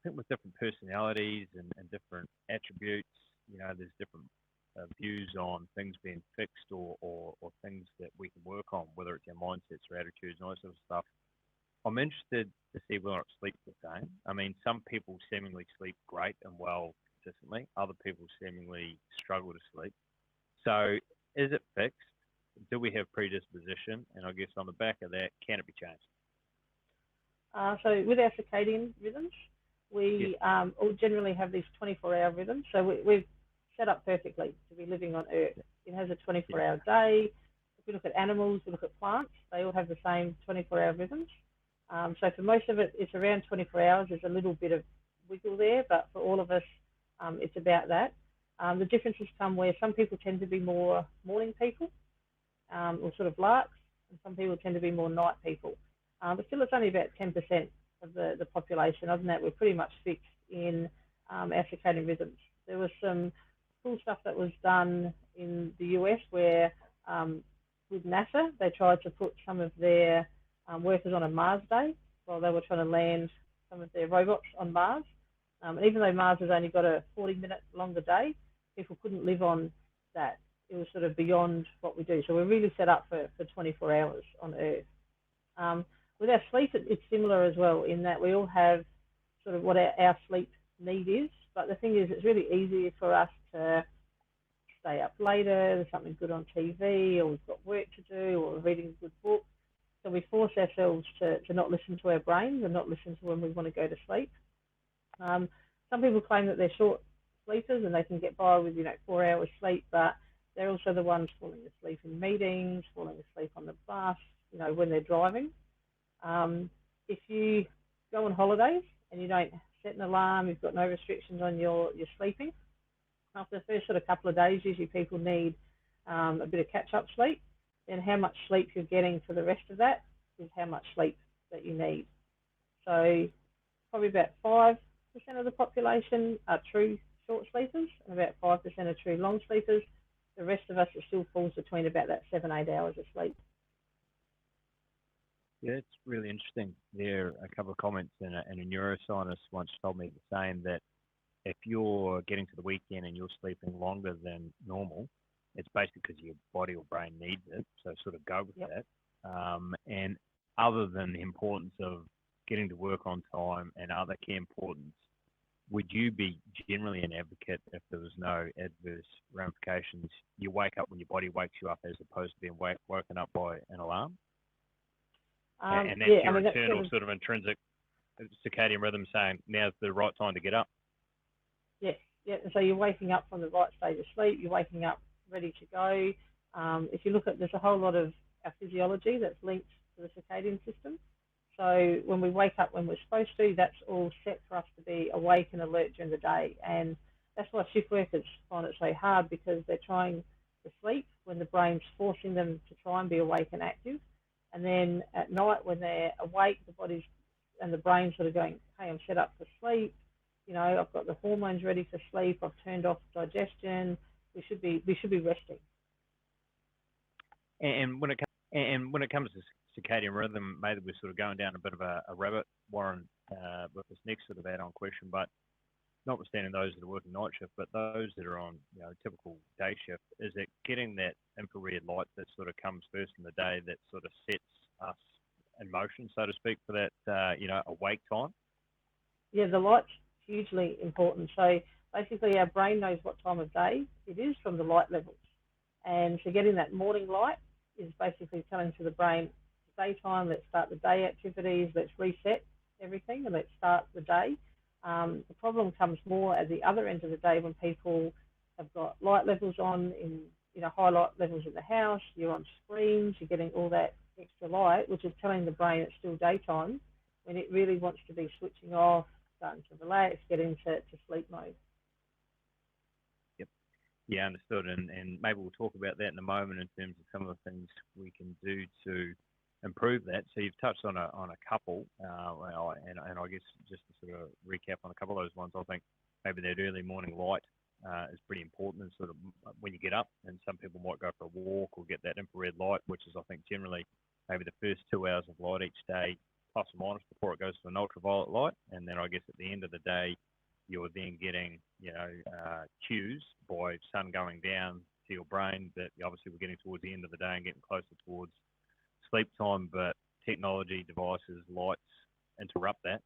think with different personalities and different attributes, there's different views on things being fixed or things that we can work on, whether it's our mindsets or attitudes and all that sort of stuff. I'm interested to see whether or not sleep's the same. I mean, some people seemingly sleep great and well consistently. Other people seemingly struggle to sleep. So is it fixed? Do we have predisposition? And I guess on the back of that, can it be changed? So with our circadian rhythms, Yes. we all generally have these 24-hour rhythms. So we've set up perfectly to be living on Earth. It has a Yeah. 24-hour day. If we look at animals, we look at plants, they all have the same 24-hour rhythms. So for most of it, it's around 24 hours. There's a little bit of wiggle there, but for all of us, it's about that. The differences come where some people tend to be more morning people, or sort of larks, and some people tend to be more night people. But still, it's only about 10% of the population. Other than that, we're pretty much fixed in our circadian rhythms. There was some cool stuff that was done in the US where with NASA, they tried to put some of their workers on a Mars day while they were trying to land some of their robots on Mars. And even though Mars has only got a 40-minute longer day, people couldn't live on that. It was sort of beyond what we do. So we're really set up for 24 hours on Earth. Um, with our sleep, it's similar as well in that we all have sort of what our sleep need is. But the thing is, it's really easy for us to stay up later, there's something good on TV, or we've got work to do, or we're reading a good book. So we force ourselves to not listen to our brains and not listen to when we want to go to sleep. Um, some people claim that they're short sleepers and they can get by with 4 hours sleep, but they're also the ones falling asleep in meetings, falling asleep on the bus, when they're driving. If you go on holidays and you don't set an alarm, you've got no restrictions on your sleeping, after the first sort of couple of days, usually people need a bit of catch-up sleep. Then how much sleep you're getting for the rest of that is how much sleep that you need. So probably about 5% of the population are true short sleepers and about 5% are true long sleepers. The rest of us, it still falls between about that 7-8 hours of sleep. Yeah, it's really interesting. There are a couple of comments, and a neuroscientist once told me the same that if you're getting to the weekend and you're sleeping longer than normal, it's basically because your body or brain needs it. So sort of go with Yep. that. And other than the importance of getting to work on time and other key importance, would you be generally an advocate if there was no adverse ramifications? You wake up when your body wakes you up as opposed to being woken up by an alarm? And that's Yeah, I your mean, that's internal sort of intrinsic circadian rhythm saying now's the right time to get up. yeah, yeah. And so you're waking up from the right state of sleep. You're waking up ready to go. If you look at, there's a whole lot of our physiology that's linked to the circadian system. So when we wake up when we're supposed to, that's all set for us to be awake and alert during the day. And that's why shift workers find it so hard because they're trying to sleep when the brain's forcing them to try and be awake and active. And then at night when they're awake, the body's and the brain's sort of going, hey, I'm set up for sleep. I've got the hormones ready for sleep. I've turned off digestion. We should be resting. And when it comes to circadian rhythm, maybe we're sort of going down a bit of a rabbit warren with this next sort of add-on question, but notwithstanding those that are working night shift, but those that are on typical day shift, is it getting that infrared light that sort of comes first in the day that sort of sets us in motion, so to speak, for that awake time? Yeah, the light's hugely important. So basically, our brain knows what time of day it is from the light levels. And so getting that morning light is basically telling to the brain, it's daytime, let's start the day activities, let's reset everything and let's start the day. The problem comes more at the other end of the day when people have got light levels on in, high light levels in the house, you're on screens, you're getting all that extra light, which is telling the brain it's still daytime when it really wants to be switching off, starting to relax, get into sleep mode. Yep. Yeah, understood. And maybe we'll talk about that in a moment in terms of some of the things we can do to improve that. So you've touched on a couple, and I guess just to sort of recap on a couple of those ones, I think maybe that early morning light is pretty important, and sort of when you get up, and some people might go for a walk or get that infrared light, which is I think generally maybe the first 2 hours of light each day plus or minus before it goes to an ultraviolet light, and then I guess at the end of the day, you're then getting, cues by sun going down to your brain that obviously we're getting towards the end of the day and getting closer towards sleep time, but technology, devices, lights interrupt that.